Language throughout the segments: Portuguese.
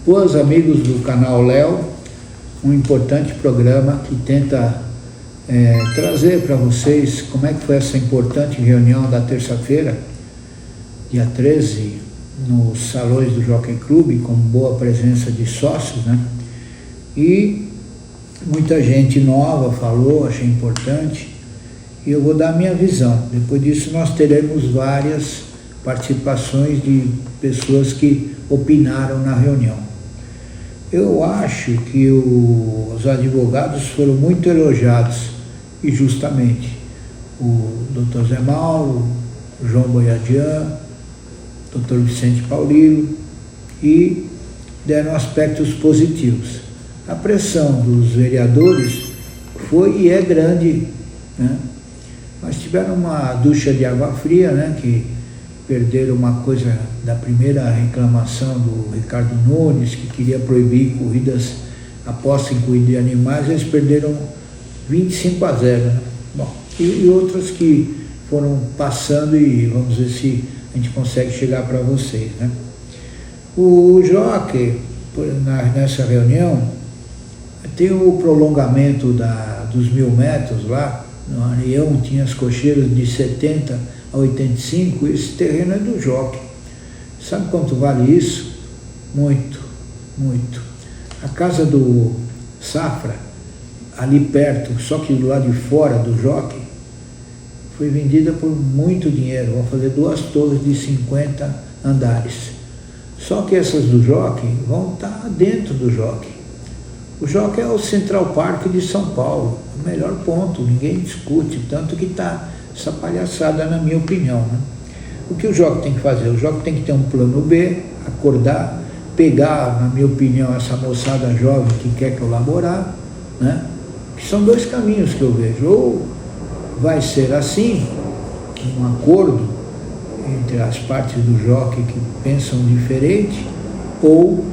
Os amigos do canal Léo, um importante programa que tenta trazer para vocês como é que foi essa importante reunião da terça-feira, dia 13, nos salões do Jockey Club, com boa presença de sócios, né? E muita gente nova falou, achei importante, e eu vou dar a minha visão. Depois disso nós teremos várias participações de pessoas que opinaram na reunião. Eu acho que os advogados foram muito elogiados, e justamente o Dr. Zé Mauro, o João Boiadian, o Dr. Vicente Paulino, e deram aspectos positivos. A pressão dos vereadores foi e é grande, né? Mas tiveram uma ducha de água fria, né? Que perderam uma coisa da primeira reclamação do Ricardo Nunes, que queria proibir corridas, aposta em corrida de animais, eles perderam 25-0, né? Bom, e outras que foram passando, e vamos ver se a gente consegue chegar para vocês, né? O Jockey, nessa reunião, tem o prolongamento dos 1.000 metros lá, no Areião tinha as cocheiras de 70 a 85, esse terreno é do Jockey. Sabe quanto vale isso? Muito, muito. A casa do Safra, ali perto, só que do lado de fora do Jockey, foi vendida por muito dinheiro. Vão fazer 2 torres de 50 andares. Só que essas do Jockey vão estar dentro do Jockey. O Jockey é o Central Park de São Paulo, o melhor ponto, ninguém discute, tanto que está essa palhaçada, na minha opinião, né? O que o Jockey tem que fazer? O Jockey tem que ter um plano B, acordar, pegar, na minha opinião, essa moçada jovem que quer colaborar, né? Que são 2 caminhos que eu vejo. Ou vai ser assim, um acordo entre as partes do Jockey que pensam diferente, ou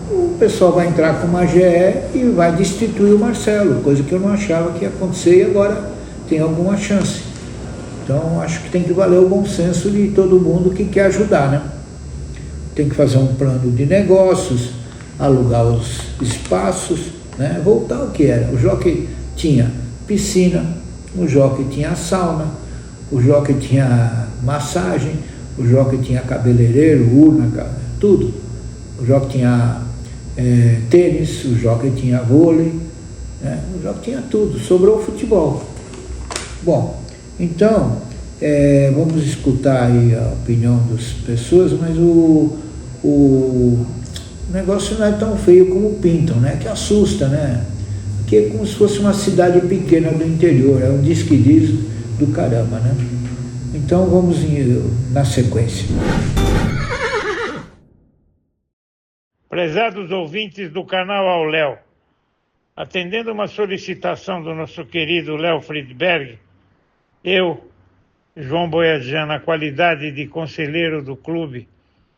o pessoal vai entrar com uma GE e vai destituir o Marcelo, coisa que eu não achava que ia acontecer, e agora tem alguma chance. Então acho que tem que valer o bom senso de todo mundo que quer ajudar, né? Tem que fazer um plano de negócios, alugar os espaços, né? Voltar ao que era. O Jockey tinha piscina, o Jockey tinha sauna, o Jockey tinha massagem, o Jockey tinha cabeleireiro, urna, tudo. O Jockey tinha tênis, o Jockey tinha vôlei, né? O Jockey tinha tudo, sobrou o futebol. Bom, então, vamos escutar aí a opinião das pessoas, mas o negócio não é tão feio como pintam, né? Que assusta, né? Que é como se fosse uma cidade pequena do interior, é um diz-que-diz do caramba, né? Então vamos na sequência. Prezados ouvintes do canal Ao Léo, atendendo uma solicitação do nosso querido Léo Friedberg, eu, João Boiadian, na qualidade de conselheiro do clube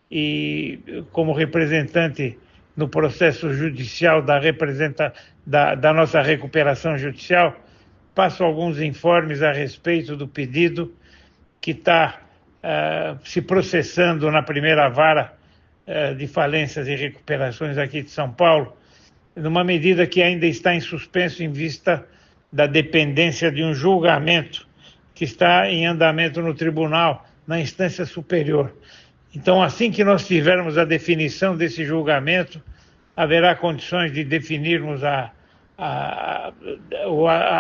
e como representante no processo judicial da nossa recuperação judicial, passo alguns informes a respeito do pedido que está se processando na primeira vara de falências e recuperações aqui de São Paulo, numa medida que ainda está em suspenso em vista da dependência de um julgamento que está em andamento no tribunal, na instância superior. Então, assim que nós tivermos a definição desse julgamento, haverá condições de definirmos a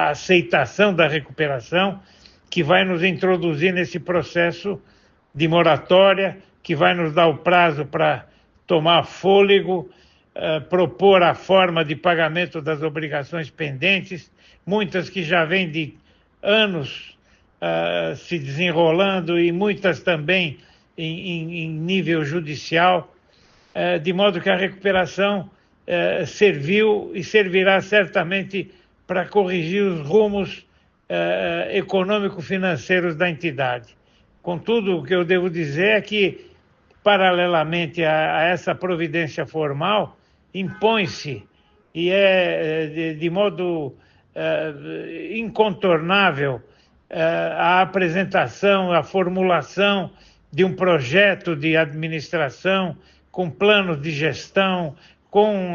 aceitação da recuperação, que vai nos introduzir nesse processo de moratória, que vai nos dar o prazo para tomar fôlego, propor a forma de pagamento das obrigações pendentes, muitas que já vêm de anos se desenrolando, e muitas também em nível judicial, de modo que a recuperação serviu e servirá certamente para corrigir os rumos econômico-financeiros da entidade. Contudo, o que eu devo dizer é que, paralelamente a essa providência formal, impõe-se, e de modo incontornável, a apresentação, a formulação de um projeto de administração com planos de gestão, com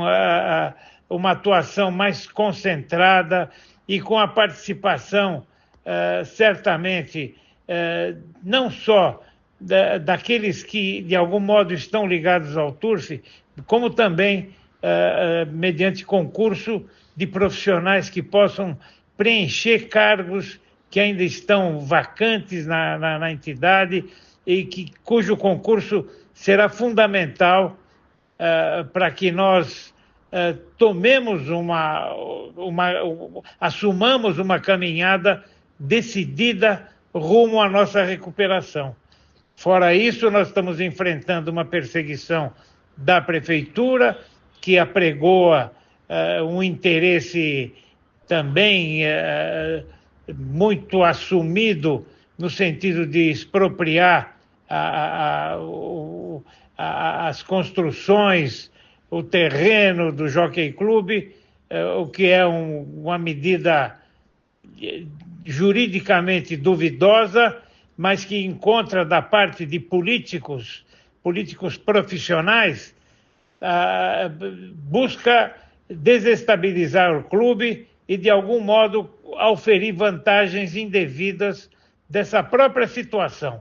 uma atuação mais concentrada e com a participação, certamente, não só daqueles que, de algum modo, estão ligados ao Turci, como também mediante concurso de profissionais que possam preencher cargos que ainda estão vacantes na entidade e cujo concurso será fundamental para que nós tomemos assumamos uma caminhada decidida rumo à nossa recuperação. Fora isso, nós estamos enfrentando uma perseguição da prefeitura, que apregoa um interesse também muito assumido no sentido de expropriar as construções, o terreno do Jockey Club, o que é uma medida juridicamente duvidosa, mas que encontra da parte de políticos profissionais, busca desestabilizar o clube e, de algum modo, auferir vantagens indevidas dessa própria situação.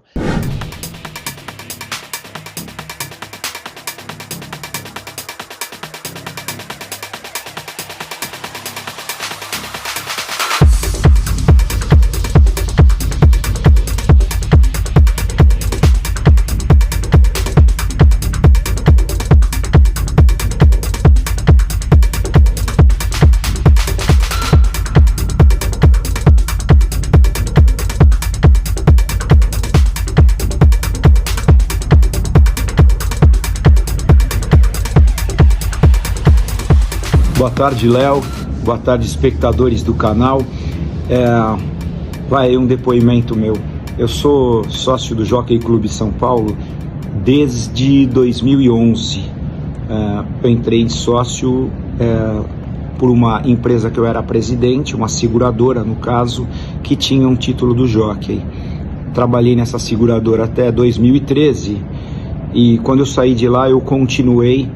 Boa tarde, Léo. Boa tarde, espectadores do canal. Vai um depoimento meu. Eu sou sócio do Jockey Clube São Paulo desde 2011. Eu entrei sócio por uma empresa que eu era presidente, uma seguradora, no caso, que tinha um título do jockey. Trabalhei nessa seguradora até 2013 e quando eu saí de lá eu continuei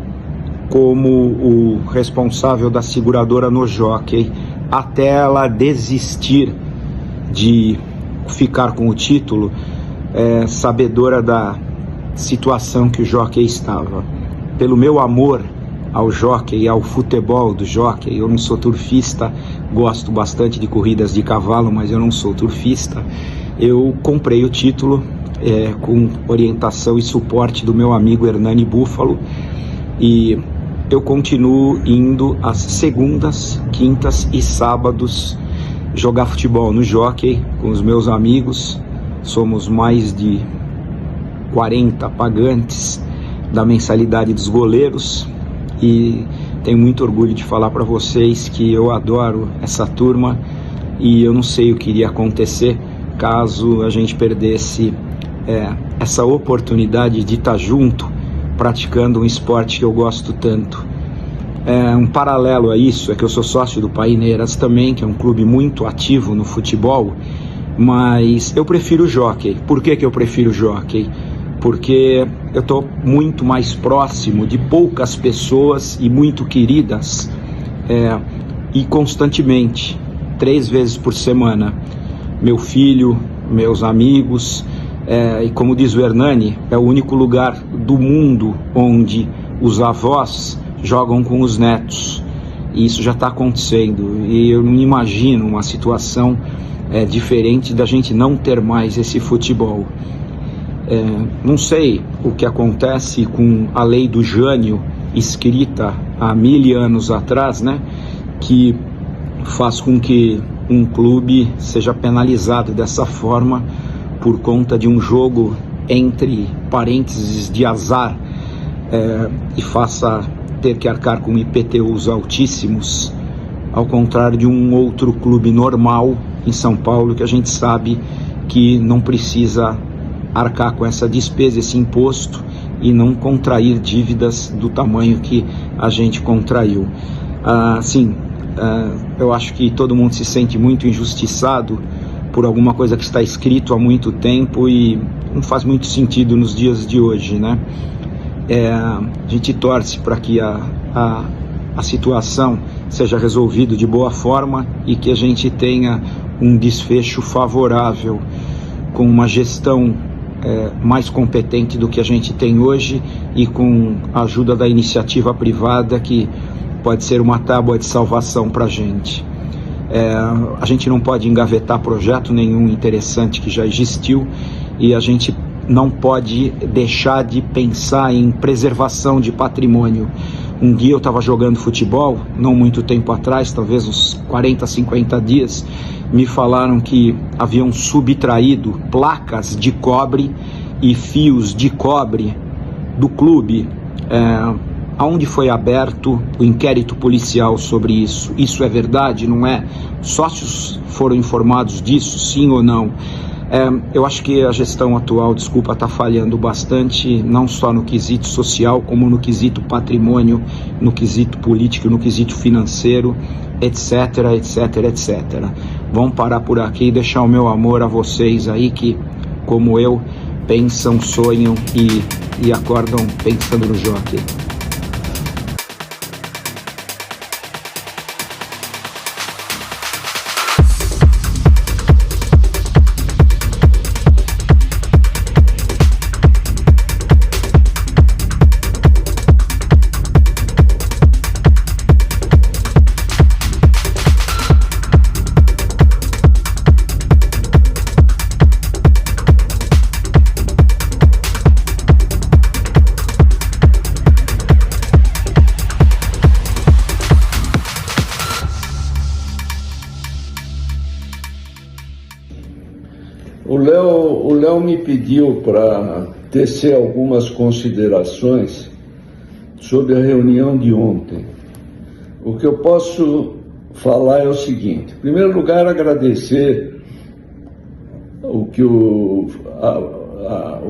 como o responsável da seguradora no jockey, até ela desistir de ficar com o título, sabedora da situação que o jockey estava. Pelo meu amor ao jockey, ao futebol do jockey, eu não sou turfista, gosto bastante de corridas de cavalo, mas eu não sou turfista, eu comprei o título com orientação e suporte do meu amigo Hernani Búfalo, e eu continuo indo às segundas, quintas e sábados jogar futebol no jockey com os meus amigos. Somos mais de 40 pagantes da mensalidade dos goleiros e tenho muito orgulho de falar para vocês que eu adoro essa turma e eu não sei o que iria acontecer caso a gente perdesse essa oportunidade de estar junto praticando um esporte que eu gosto tanto. Um paralelo a isso é que eu sou sócio do Paineiras também, que é um clube muito ativo no futebol, mas eu prefiro o jockey. Por que eu prefiro o jockey? Porque eu estou muito mais próximo de poucas pessoas e muito queridas, e constantemente, 3 vezes por semana. Meu filho, meus amigos, e como diz o Hernani, é o único lugar do mundo onde os avós jogam com os netos, e isso já está acontecendo, e eu não imagino uma situação diferente da gente não ter mais esse futebol. Não sei o que acontece com a lei do Jânio, escrita há 1000 anos atrás, né, que faz com que um clube seja penalizado dessa forma por conta de um jogo entre parênteses de azar, e faça ter que arcar com IPTUs altíssimos, ao contrário de um outro clube normal em São Paulo, que a gente sabe que não precisa arcar com essa despesa, esse imposto, e não contrair dívidas do tamanho que a gente contraiu. Eu acho que todo mundo se sente muito injustiçado por alguma coisa que está escrito há muito tempo e não faz muito sentido nos dias de hoje, né? a gente torce para que a situação seja resolvida de boa forma e que a gente tenha um desfecho favorável, com uma gestão mais competente do que a gente tem hoje e com a ajuda da iniciativa privada, que pode ser uma tábua de salvação para a gente. A gente não pode engavetar projeto nenhum interessante que já existiu, e a gente não pode deixar de pensar em preservação de patrimônio. Um dia eu estava jogando futebol, não muito tempo atrás, talvez uns 40, 50 dias, me falaram que haviam subtraído placas de cobre e fios de cobre do clube, aonde foi aberto o inquérito policial sobre isso. Isso é verdade, não é? Sócios foram informados disso, sim ou não? Eu acho que a gestão atual, está falhando bastante, não só no quesito social, como no quesito patrimônio, no quesito político, no quesito financeiro, etc, etc, etc. Vamos parar por aqui e deixar o meu amor a vocês aí que, como eu, pensam, sonham e acordam pensando no Jockey. O Léo me pediu para tecer algumas considerações sobre a reunião de ontem. O que eu posso falar é o seguinte: em primeiro lugar, agradecer o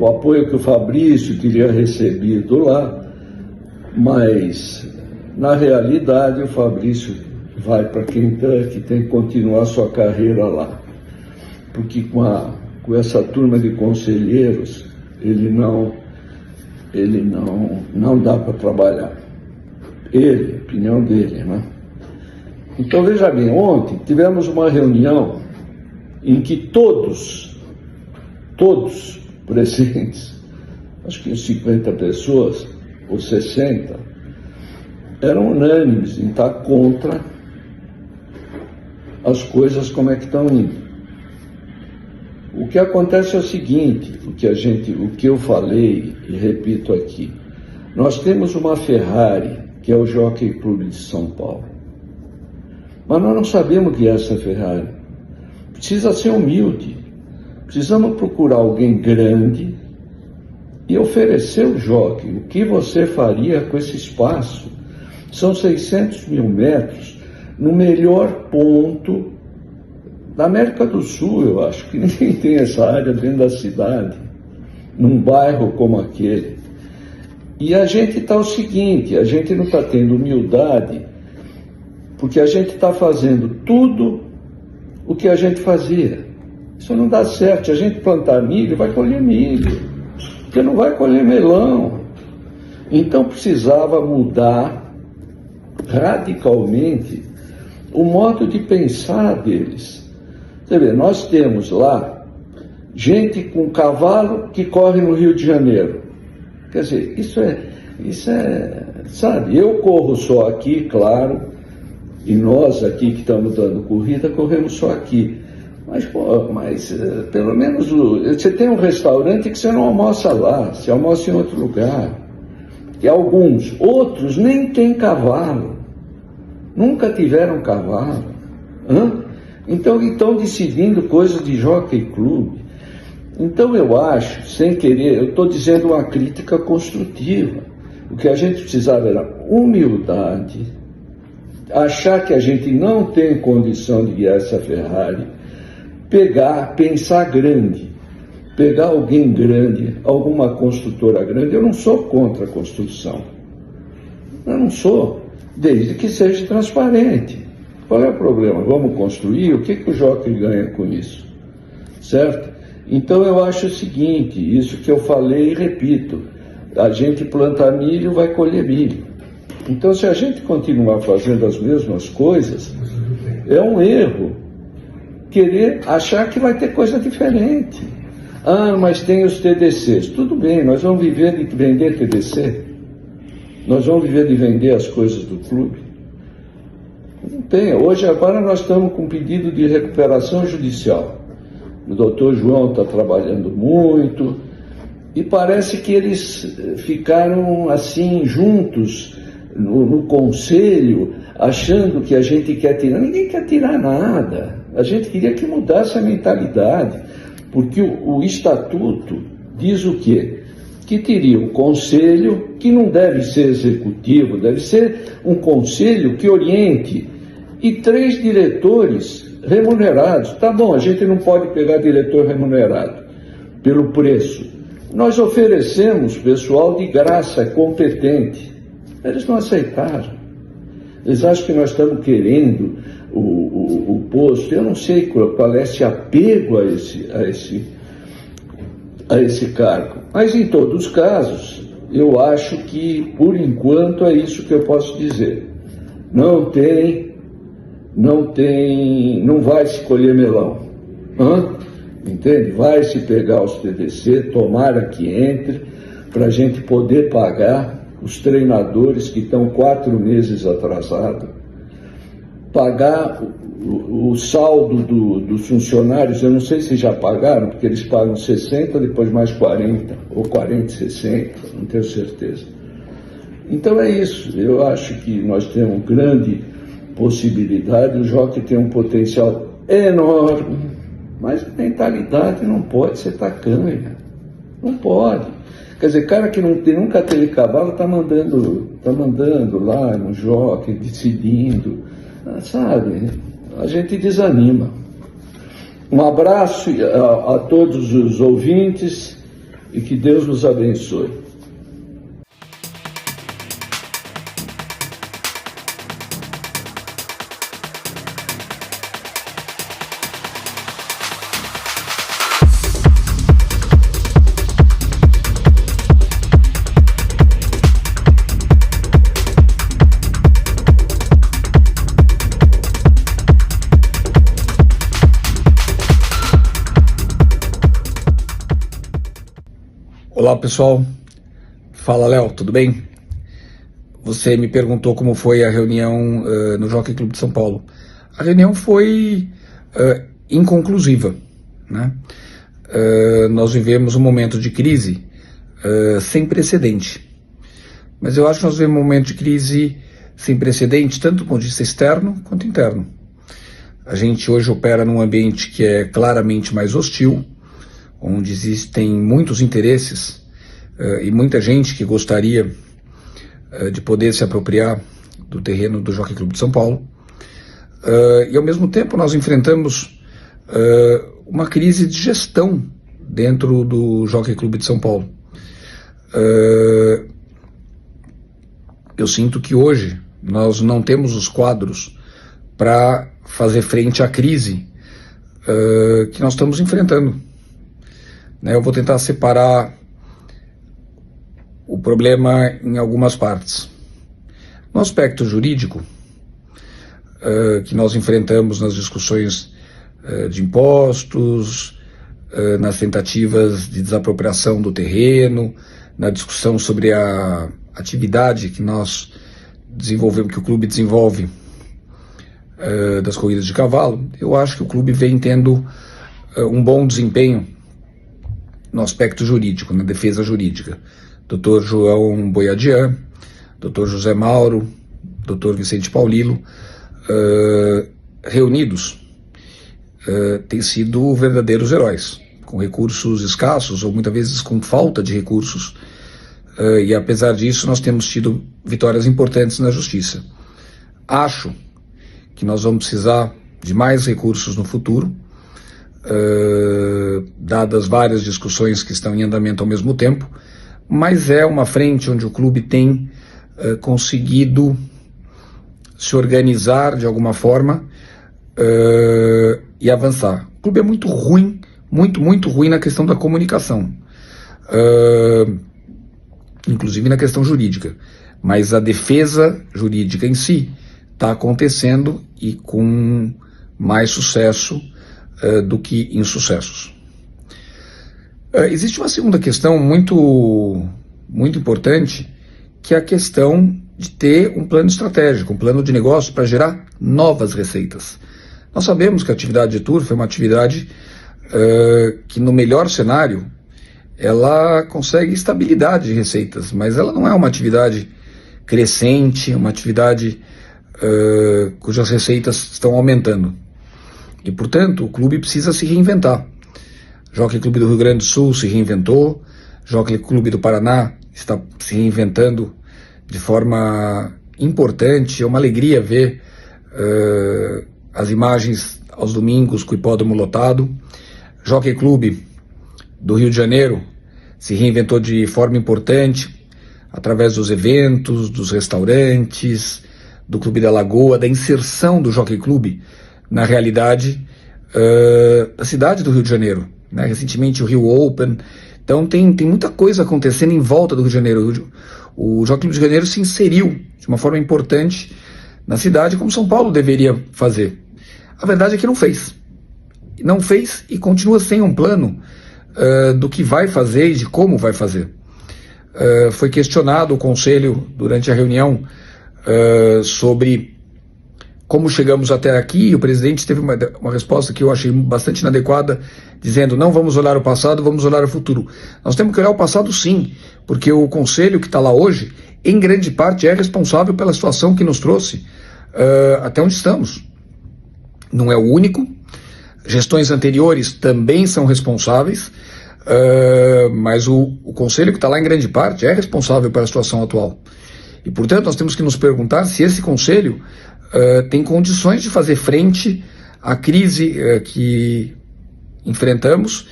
apoio que o Fabrício teria recebido lá, mas na realidade o Fabrício vai para Kentucky, tem que continuar sua carreira lá, porque com essa turma de conselheiros ele não dá para trabalhar. Opinião dele, né? Então veja bem, ontem tivemos uma reunião em que todos presentes, acho que 50 pessoas ou 60, eram unânimes em estar contra as coisas como é que estão indo. O que acontece é o seguinte, o que eu falei e repito aqui: nós temos uma Ferrari, que é o Jockey Club de São Paulo, mas nós não sabemos o que é essa Ferrari. Precisa ser humilde, precisamos procurar alguém grande e oferecer o jockey. O que você faria com esse espaço? São 600 mil metros no melhor ponto da América do Sul. Eu acho que ninguém tem essa área dentro da cidade, num bairro como aquele. E a gente está o seguinte, a gente não está tendo humildade, porque a gente está fazendo tudo o que a gente fazia. Isso não dá certo. Se a gente plantar milho, vai colher milho, porque não vai colher melão. Então precisava mudar radicalmente o modo de pensar deles. Você vê, nós temos lá gente com cavalo que corre no Rio de Janeiro. Quer dizer, isso é, sabe, eu corro só aqui, claro, e nós aqui que estamos dando corrida, corremos só aqui. Mas pelo menos você tem um restaurante que você não almoça lá, você almoça em outro lugar. E alguns, outros nem têm cavalo, nunca tiveram cavalo. Então estão decidindo coisas de Jockey Club. Então eu acho, sem querer, eu estou dizendo uma crítica construtiva. O que a gente precisava era humildade, achar que a gente não tem condição de guiar essa Ferrari, pensar grande, pegar alguém grande, alguma construtora grande. Eu não sou contra a construção, eu não sou, desde que seja transparente. Qual é o problema? Vamos construir? O que o jockey ganha com isso? Certo? Então eu acho o seguinte, isso que eu falei e repito, A gente planta milho, vai colher milho. Então, se a gente continuar fazendo as mesmas coisas, é um erro querer achar que vai ter coisa diferente. Ah, mas tem os TDCs. Tudo bem, nós vamos viver de vender TDC? Nós vamos viver de vender as coisas do clube? Não tem. Hoje, agora, nós estamos com pedido de recuperação judicial. O doutor João está trabalhando muito e parece que eles ficaram assim juntos no conselho, achando que a gente quer tirar. Ninguém quer tirar nada. A gente queria que mudasse a mentalidade, porque o estatuto diz o quê? Que teria um conselho que não deve ser executivo, deve ser um conselho que oriente, e 3 diretores remunerados. Tá bom, a gente não pode pegar diretor remunerado pelo preço. Nós oferecemos pessoal de graça, competente. Eles não aceitaram. Eles acham que nós estamos querendo o posto. Eu não sei qual é esse apego a esse cargo. Mas, em todos os casos, eu acho que, por enquanto, é isso que eu posso dizer. Não vai se colher melão. Entende? Vai se pegar os TDC, tomara que entre, para a gente poder pagar os treinadores que estão 4 meses atrasados, pagar o saldo dos funcionários. Eu não sei se já pagaram, porque eles pagam 60, depois mais 40, ou 40 e 60, não tenho certeza. Então é isso, eu acho que nós temos grande possibilidade, o Jockey tem um potencial enorme, mas a mentalidade não pode ser tacanha, não pode. Quer dizer, cara que nunca teve cavalo está mandando lá no Jockey, decidindo, sabe? A gente desanima. Um abraço a todos os ouvintes e que Deus nos abençoe. Olá pessoal, fala Léo, tudo bem? Você me perguntou como foi a reunião no Jockey Clube de São Paulo. A reunião foi inconclusiva, né? Nós vivemos um momento de crise sem precedente, mas eu acho que nós vivemos um momento de crise sem precedente tanto do ponto de vista externo quanto interno. A gente hoje opera num ambiente que é claramente mais hostil, onde existem muitos interesses e muita gente que gostaria de poder se apropriar do terreno do Jockey Clube de São Paulo. E ao mesmo tempo nós enfrentamos uma crise de gestão dentro do Jockey Clube de São Paulo. Eu sinto que hoje nós não temos os quadros para fazer frente à crise que nós estamos enfrentando. Eu vou tentar separar o problema em algumas partes. No aspecto jurídico, que nós enfrentamos nas discussões de impostos, nas tentativas de desapropriação do terreno, na discussão sobre a atividade que nós desenvolvemos, que o clube desenvolve das corridas de cavalo, eu acho que o clube vem tendo um bom desempenho no aspecto jurídico, na defesa jurídica. Dr. João Boiadian, Dr. José Mauro, Dr. Vicente Paulilo, reunidos, têm sido verdadeiros heróis, com recursos escassos ou muitas vezes com falta de recursos, e apesar disso nós temos tido vitórias importantes na justiça. Acho que nós vamos precisar de mais recursos no futuro, dadas várias discussões que estão em andamento ao mesmo tempo, mas é uma frente onde o clube tem conseguido se organizar de alguma forma e avançar. O clube é muito ruim, muito ruim na questão da comunicação. inclusive na questão jurídica. Mas a defesa jurídica em si está acontecendo e com mais sucesso do que insucessos. Existe uma segunda questão muito importante, que é a questão de ter um plano estratégico, um plano de negócio para gerar novas receitas. Nós sabemos que a atividade de tour foi uma atividade que, no melhor cenário, ela consegue estabilidade de receitas, mas ela não é uma atividade crescente, uma atividade cujas receitas estão aumentando. E, portanto, o clube precisa se reinventar. O Jockey Clube do Rio Grande do Sul se reinventou, o Jockey Clube do Paraná está se reinventando de forma importante. É uma alegria ver as imagens aos domingos com o hipódromo lotado. O Jockey Clube do Rio de Janeiro se reinventou de forma importante através dos eventos, dos restaurantes, do Clube da Lagoa, da inserção do Jockey Clube na realidade da cidade do Rio de Janeiro, né? Recentemente o Rio Open. Então tem muita coisa acontecendo em volta do Rio de Janeiro. O Jockey Clube do Rio de Janeiro se inseriu de uma forma importante na cidade, como São Paulo deveria fazer. A verdade é que não fez. Não fez e continua sem um plano do que vai fazer e de como vai fazer. Foi questionado o Conselho durante a reunião sobre como chegamos até aqui, e o presidente teve uma resposta que eu achei bastante inadequada, dizendo: não vamos olhar o passado, vamos olhar o futuro. Nós temos que olhar o passado, sim, porque o Conselho que está lá hoje, em grande parte, é responsável pela situação que nos trouxe até onde estamos. Não é o único. Gestões anteriores também são responsáveis, mas o Conselho que está lá, em grande parte, é responsável pela situação atual. E, portanto, nós temos que nos perguntar se esse Conselho tem condições de fazer frente à crise que enfrentamos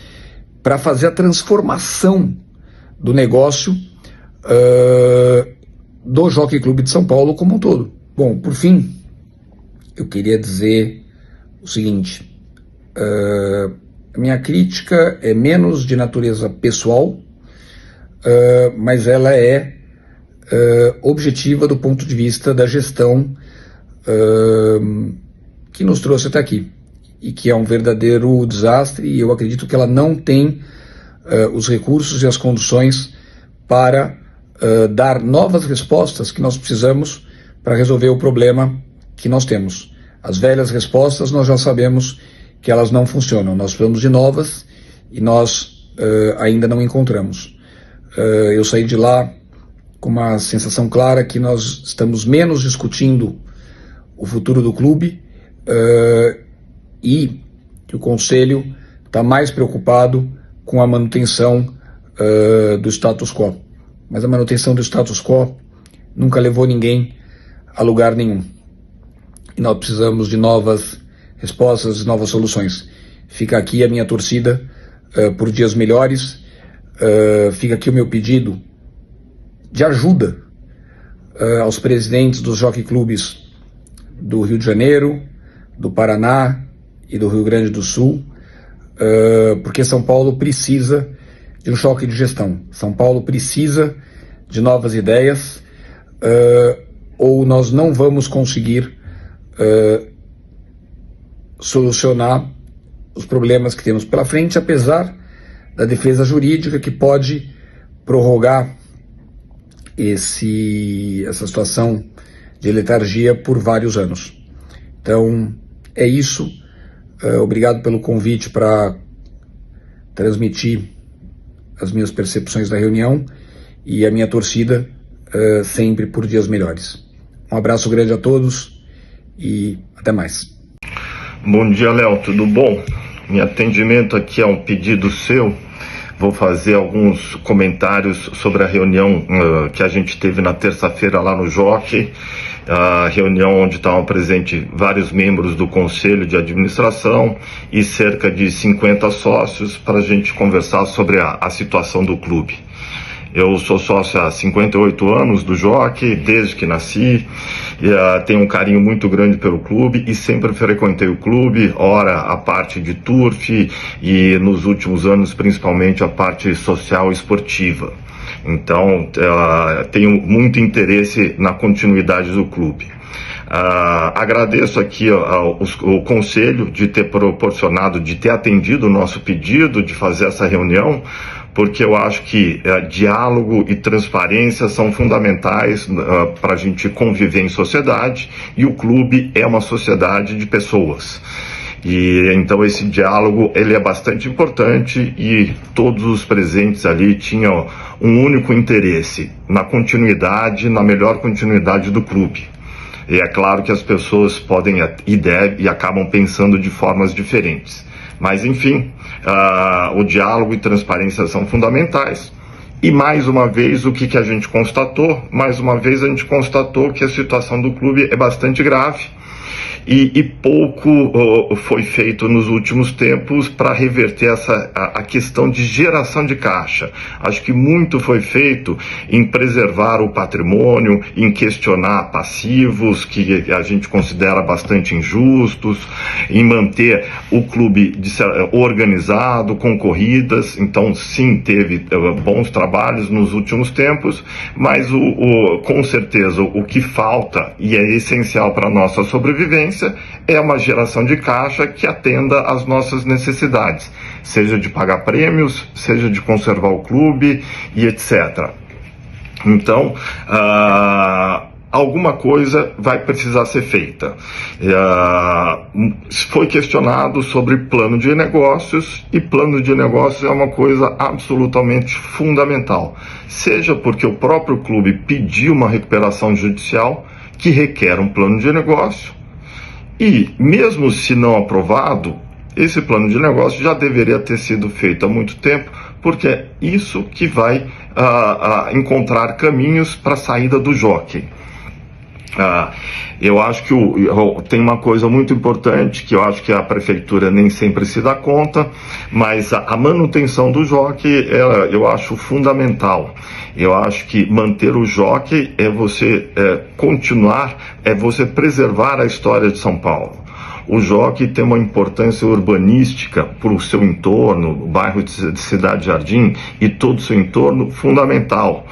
para fazer a transformação do negócio do Jockey Clube de São Paulo como um todo. Bom, por fim, eu queria dizer o seguinte: a minha crítica é menos de natureza pessoal, mas ela é objetiva do ponto de vista da gestão que nos trouxe até aqui, e que é um verdadeiro desastre, e eu acredito que ela não tem os recursos e as condições para dar novas respostas que nós precisamos para resolver o problema que nós temos. As velhas respostas nós já sabemos que elas não funcionam, nós precisamos de novas e nós ainda não encontramos. Eu saí de lá com uma sensação clara que nós estamos menos discutindo o futuro do clube e que o Conselho está mais preocupado com a manutenção do status quo. Mas a manutenção do status quo nunca levou ninguém a lugar nenhum. E nós precisamos de novas respostas, novas soluções. Fica aqui a minha torcida por dias melhores, fica aqui o meu pedido de ajuda aos presidentes dos jockey clubes do Rio de Janeiro, do Paraná e do Rio Grande do Sul, porque São Paulo precisa de um choque de gestão. São Paulo precisa de novas ideias, ou nós não vamos conseguir solucionar os problemas que temos pela frente, apesar da defesa jurídica que pode prorrogar essa situação de letargia por vários anos. Então, é isso. Obrigado pelo convite para transmitir as minhas percepções da reunião e a minha torcida sempre por dias melhores. Um abraço grande a todos e até mais. Bom dia, Léo, tudo bom? Meu atendimento aqui é um pedido seu. Vou fazer alguns comentários sobre a reunião que a gente teve na terça-feira lá no Jockey, a reunião onde estavam presentes vários membros do Conselho de Administração e cerca de 50 sócios para a gente conversar sobre a situação do clube. Eu sou sócio há 58 anos do Jockey, desde que nasci, tenho um carinho muito grande pelo clube e sempre frequentei o clube, ora a parte de turf e nos últimos anos principalmente a parte social e esportiva. Então, tenho muito interesse na continuidade do clube. Agradeço aqui o Conselho de ter proporcionado, de ter atendido o nosso pedido de fazer essa reunião, porque eu acho que diálogo e transparência são fundamentais para a gente conviver em sociedade, e o clube é uma sociedade de pessoas. E então esse diálogo ele é bastante importante, e todos os presentes ali tinham um único interesse: na continuidade, na melhor continuidade do clube. E é claro que as pessoas podem e acabam pensando de formas diferentes. Mas, enfim, o diálogo e transparência são fundamentais. E, mais uma vez, o que a gente constatou? Mais uma vez, a gente constatou que a situação do clube é bastante grave. E pouco foi feito nos últimos tempos para reverter a questão de geração de caixa. Acho que muito foi feito em preservar o patrimônio, em questionar passivos que a gente considera bastante injustos, em manter o clube organizado, com corridas. Então, sim, teve bons trabalhos nos últimos tempos, mas com certeza o que falta, e é essencial para a nossa sobrevivência, é uma geração de caixa que atenda às nossas necessidades, seja de pagar prêmios, seja de conservar o clube e etc. Então, alguma coisa vai precisar ser feita. Foi questionado sobre plano de negócios, e plano de negócios é uma coisa absolutamente fundamental, seja porque o próprio clube pediu uma recuperação judicial que requer um plano de negócio, e mesmo se não aprovado, esse plano de negócio já deveria ter sido feito há muito tempo, porque é isso que vai encontrar caminhos para a saída do jockey. Eu acho que tem uma coisa muito importante, que eu acho que a prefeitura nem sempre se dá conta, mas a manutenção do jockey, eu acho fundamental. Eu acho que manter o jockey é você continuar, é você preservar a história de São Paulo. O jockey tem uma importância urbanística para o seu entorno, o bairro de Cidade Jardim e todo o seu entorno, fundamental.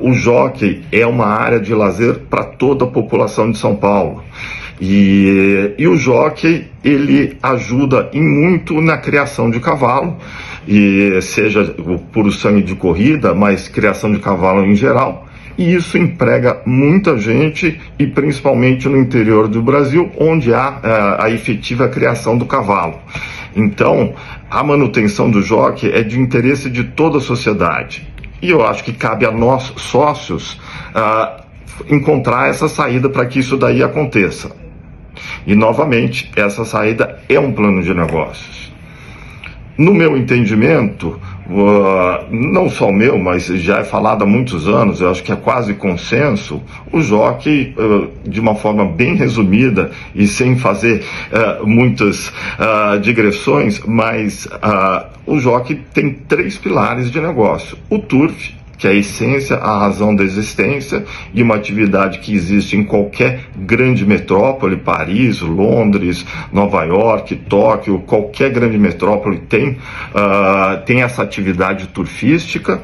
O jockey é uma área de lazer para toda a população de São Paulo. E o jockey, ele ajuda em muito na criação de cavalo, e seja o puro sangue de corrida, mas criação de cavalo em geral. E isso emprega muita gente, e principalmente no interior do Brasil, onde há a efetiva criação do cavalo. Então, a manutenção do jockey é de interesse de toda a sociedade. E eu acho que cabe a nós, sócios, encontrar essa saída para que isso daí aconteça. E, novamente, essa saída é um plano de negócios. No meu entendimento, não só o meu, mas já é falado há muitos anos, eu acho que é quase consenso, o jockey, de uma forma bem resumida e sem fazer muitas digressões, mas o jockey tem 3 pilares de negócio: o turf, que é a essência, a razão da existência, e uma atividade que existe em qualquer grande metrópole, Paris, Londres, Nova York, Tóquio, qualquer grande metrópole tem essa atividade turfística.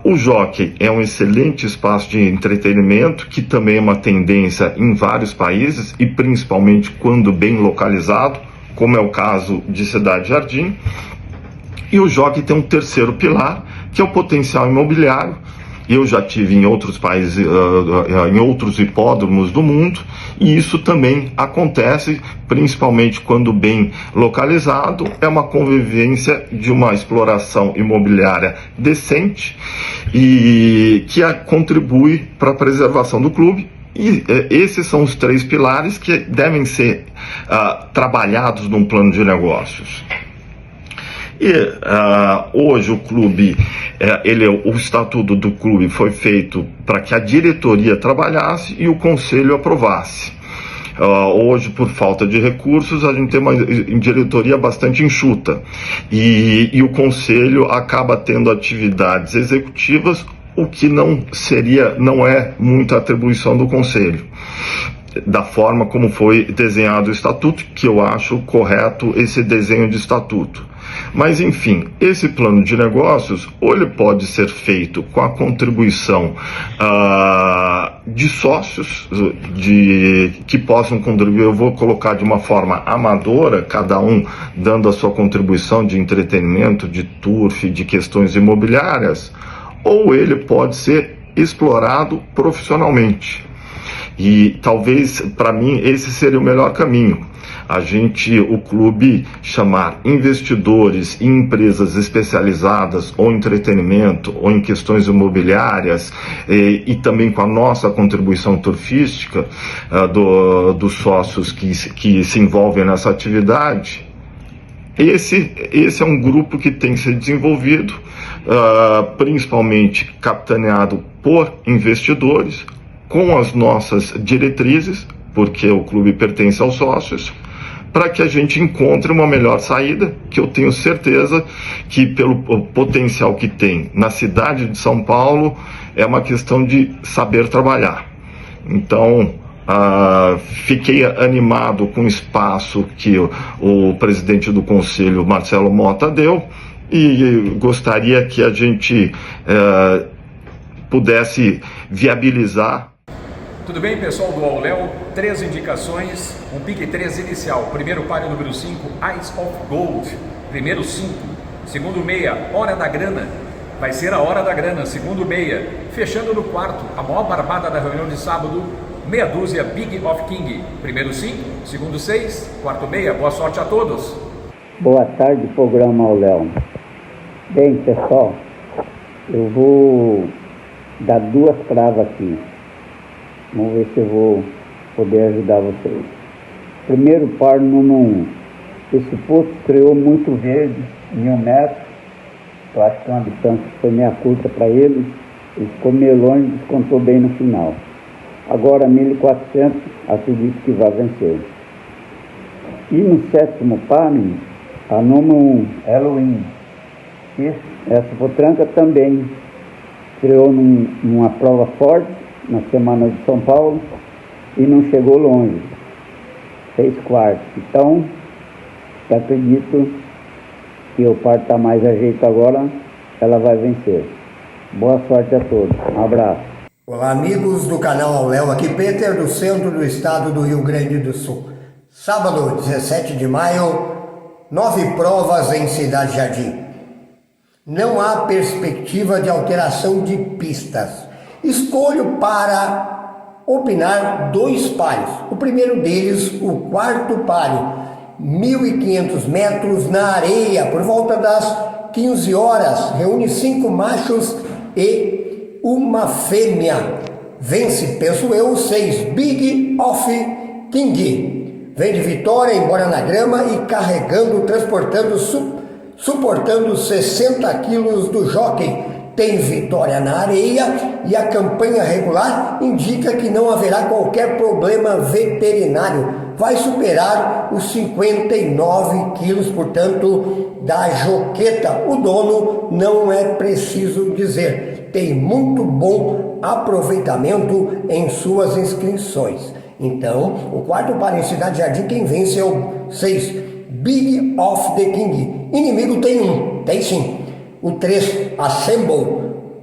O jockey é um excelente espaço de entretenimento, que também é uma tendência em vários países, e principalmente quando bem localizado, como é o caso de Cidade Jardim. E o jockey tem um terceiro pilar, que é o potencial imobiliário. Eu já tive em outros países, em outros hipódromos do mundo, e isso também acontece, principalmente quando bem localizado. É uma convivência de uma exploração imobiliária decente, e que contribui para a preservação do clube. E esses são os 3 pilares que devem ser trabalhados num plano de negócios. E hoje o clube, o estatuto do clube foi feito para que a diretoria trabalhasse e o conselho aprovasse. Hoje, por falta de recursos, a gente tem uma diretoria bastante enxuta, e o conselho acaba tendo atividades executivas, o que não é muita atribuição do conselho. da forma como foi desenhado o estatuto, que eu acho correto esse desenho de estatuto. Mas, enfim, esse plano de negócios, ou ele pode ser feito com a contribuição de sócios que possam contribuir, eu vou colocar de uma forma amadora, cada um dando a sua contribuição de entretenimento, de turf, de questões imobiliárias, ou ele pode ser explorado profissionalmente. E talvez, para mim, esse seria o melhor caminho. O clube, chamar investidores e empresas especializadas ou em entretenimento ou em questões imobiliárias e também com a nossa contribuição turfística dos sócios que se envolvem nessa atividade. Esse é um grupo que tem que ser desenvolvido, principalmente capitaneado por investidores, com as nossas diretrizes, porque o clube pertence aos sócios, para que a gente encontre uma melhor saída, que eu tenho certeza que, pelo potencial que tem na cidade de São Paulo, é uma questão de saber trabalhar. Então, fiquei animado com o espaço que o presidente do conselho, Marcelo Mota, deu, e gostaria que a gente pudesse viabilizar. Tudo bem, pessoal do Auléu? 3 indicações, um pique 3 inicial. Primeiro páreo número 5, Eyes of Gold. Primeiro 5. Segundo meia, Hora da Grana. Vai ser a Hora da Grana. Segundo meia. Fechando no quarto, a maior barbada da reunião de sábado, meia dúzia, Big of King. Primeiro 5, segundo 6, quarto meia. Boa sorte a todos. Boa tarde, programa Auléu. Bem, pessoal, eu vou dar 2 cravas aqui. Vamos ver se eu vou poder ajudar vocês. Primeiro par número 1. Esse posto estreou muito verde, 1000 metros. Eu acho que uma distância que foi meia curta para ele. Ele ficou meio longe e descontou bem no final. Agora 1400, acredito que vai vencer. E no 7º par, a número 1, Halloween. Essa potranca também estreou numa prova forte na semana de São Paulo e não chegou longe, 6/4. Então, eu acredito que o par está mais a jeito agora, ela vai vencer. Boa sorte a todos, um abraço. Olá, amigos do canal Auléu, aqui Peter, do centro do estado do Rio Grande do Sul. Sábado, 17 de maio, 9 provas em Cidade Jardim. Não há perspectiva de alteração de pistas. Escolho para opinar 2 pares. O primeiro deles, o 4º páreo, 1.500 metros na areia, por volta das 15 horas. Reúne 5 machos e uma fêmea. Vence, penso eu, 6, Big of King. Vem de vitória, embora na grama e carregando, transportando, suportando 60 quilos do jockey. Tem vitória na areia e a campanha regular indica que não haverá qualquer problema veterinário. Vai superar os 59 quilos, portanto, da joqueta. O dono não é preciso dizer. Tem muito bom aproveitamento em suas inscrições. Então, o 4º par em Cidade Jardim, quem vence é o 6, Big of the King. Inimigo tem sim. O 3, Assemble,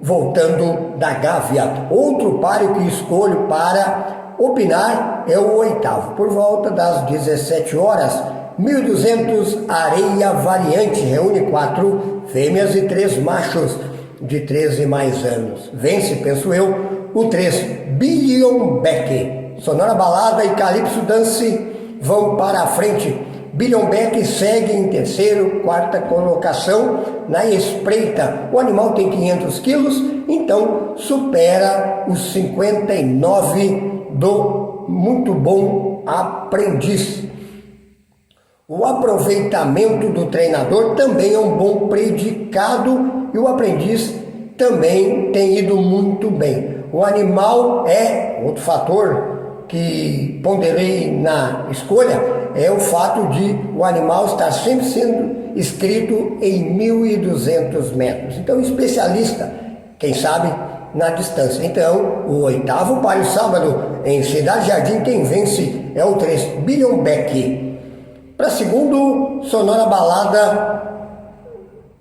voltando da Gávea. Outro páreo que escolho para opinar é o 8º, por volta das 17 horas, 1.200, Areia Variante. Reúne 4 fêmeas e 3 machos de 13 mais anos. Vence, penso eu, o 3, Billion Beck. Sonora Balada e Calypso Dance vão para a frente. Billion Beck segue em 3º, 4ª colocação na espreita. O animal tem 500 quilos, então supera os 59 do muito bom aprendiz. O aproveitamento do treinador também é um bom predicado e o aprendiz também tem ido muito bem. O animal é outro fator que ponderei na escolha, é o fato de o animal estar sempre sendo inscrito em 1.200 metros. Então, especialista, quem sabe, na distância. Então, o 8º páreo sábado em Cidade Jardim, quem vence é o 3, Billion Beck. Para segundo, Sonora Balada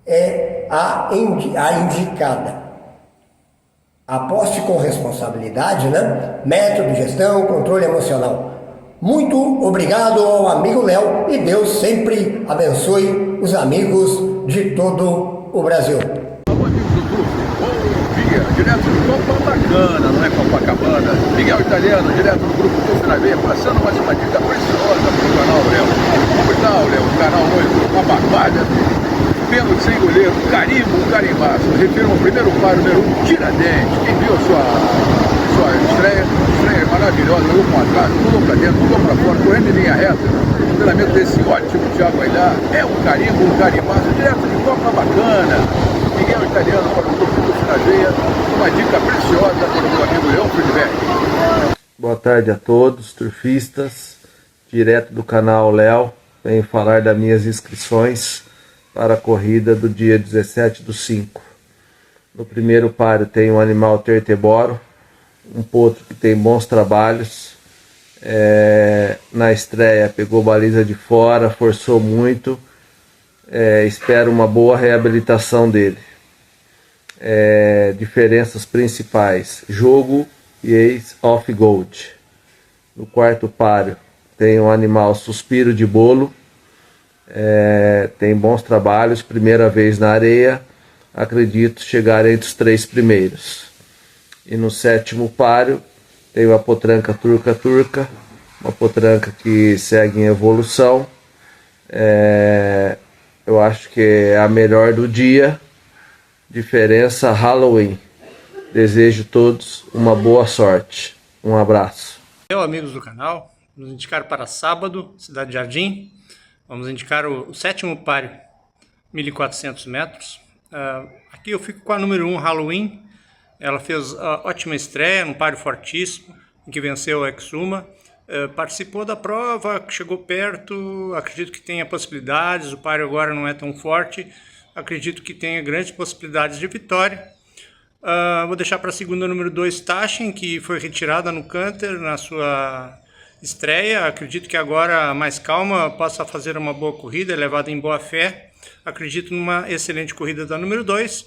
é a indicada. Aposte com responsabilidade, né? Método, gestão, controle emocional. Muito obrigado ao amigo Léo e Deus sempre abençoe os amigos de todo o Brasil. Alô, amigos do grupo, bom dia, direto de Copacabana, não é Copacabana, Miguel Italiano, direto do grupo Tuf na Veia, passando mais uma dica preciosa para o canal Léo. Como está, Léo? O canal hoje, uma barbada, pênalti sem goleiro, carimbo, um carimbaço. Refiro ao primeiro páreo, número 1, Tiradentes. Quem viu a sua estreia maravilhosa, jogou com atraso, pulou para dentro, pulou para fora, correndo em linha reta. O treinamento desse ótimo Thiago Aidar é um carimbo, um carimbaço, direto de Copacabana. Miguel Italiano para o grupo Tuf na Veia, uma dica preciosa para o meu amigo Léo Friedberg. Boa tarde a todos, turfistas, direto do canal Léo. Venho falar das minhas inscrições para a corrida do dia 17/5. No primeiro páreo tem um animal Terteboro, um potro que tem bons trabalhos. Na estreia pegou baliza de fora, forçou muito. Espero uma boa reabilitação dele. Diferenças principais: jogo e Ace of Gold. No quarto páreo tem um animal Suspiro de Bolo. Tem bons trabalhos, primeira vez na areia, acredito chegar entre os 3 primeiros. E no sétimo páreo tem uma potranca turca, uma potranca que segue em evolução. Eu acho que é a melhor do dia, diferença Halloween. Desejo a todos uma boa sorte. Um abraço. Amigos do canal, nos indicar para sábado, Cidade Jardim. Vamos indicar o 7º páreo, 1.400 metros. Aqui eu fico com a número 1, Halloween. Ela fez ótima estreia, um páreo fortíssimo, em que venceu a Exuma. Participou da prova, chegou perto, acredito que tenha possibilidades. O páreo agora não é tão forte, acredito que tenha grandes possibilidades de vitória. Vou deixar para a segunda, número 2, Taschen, que foi retirada no Canter na sua estreia. Acredito que agora, mais calma, possa fazer uma boa corrida, levada em boa fé. Acredito numa excelente corrida da número 2.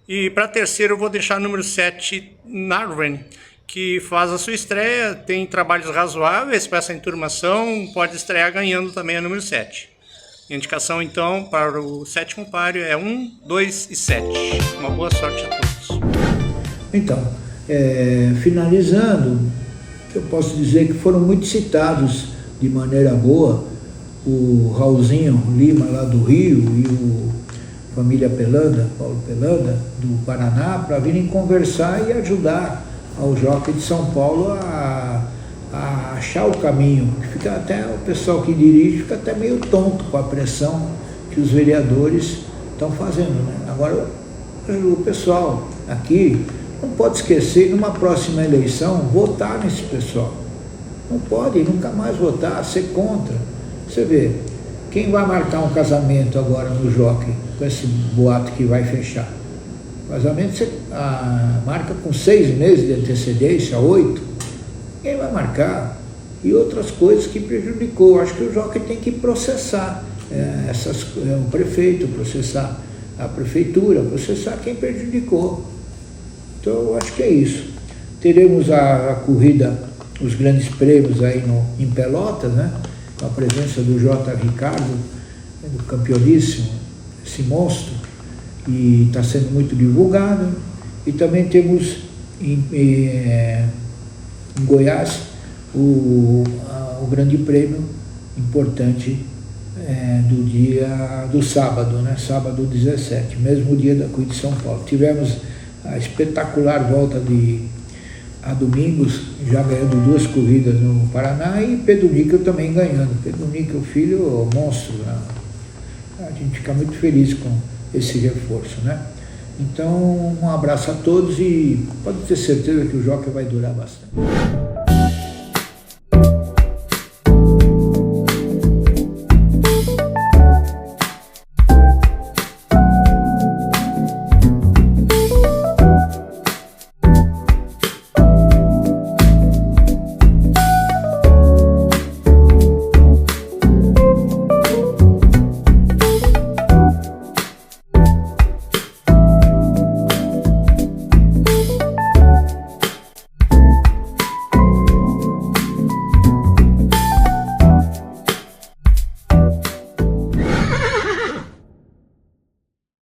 E para a terceira eu vou deixar a número 7, Narven, que faz a sua estreia, tem trabalhos razoáveis para essa enturmação, pode estrear ganhando também a número 7. A indicação então para o 7º páreo é 1, 2 e 7. Uma boa sorte a todos. Então, finalizando, eu posso dizer que foram muito citados de maneira boa o Raulzinho Lima lá do Rio e o família Pelanda, Paulo Pelanda, do Paraná, para virem conversar e ajudar ao jockey de São Paulo a achar o caminho. Fica até, o pessoal que dirige fica até meio tonto com a pressão que os vereadores estão fazendo, né? Agora, o pessoal aqui não pode esquecer, numa próxima eleição, votar nesse pessoal. Não pode nunca mais votar, ser contra. Você vê, quem vai marcar um casamento agora no jockey, com esse boato que vai fechar? O casamento você marca com 6 meses de antecedência, 8. Quem vai marcar? E outras coisas que prejudicou. Acho que o jockey tem que processar o prefeito, processar a prefeitura, processar quem prejudicou. Então eu acho que é isso. Teremos a corrida, os grandes prêmios aí em Pelotas, né? Com a presença do J. Ricardo, do campeoníssimo, esse monstro, e está sendo muito divulgado. E também temos em Goiás o grande prêmio importante do sábado, né? Sábado 17, mesmo dia da corrida de São Paulo. Tivemos a espetacular volta a Domingos, já ganhando 2 corridas no Paraná, e Pedro Níquel também ganhando. Pedro Níquel, filho, monstro, né? A gente fica muito feliz com esse reforço, né? Então, um abraço a todos e pode ter certeza que o jockey vai durar bastante.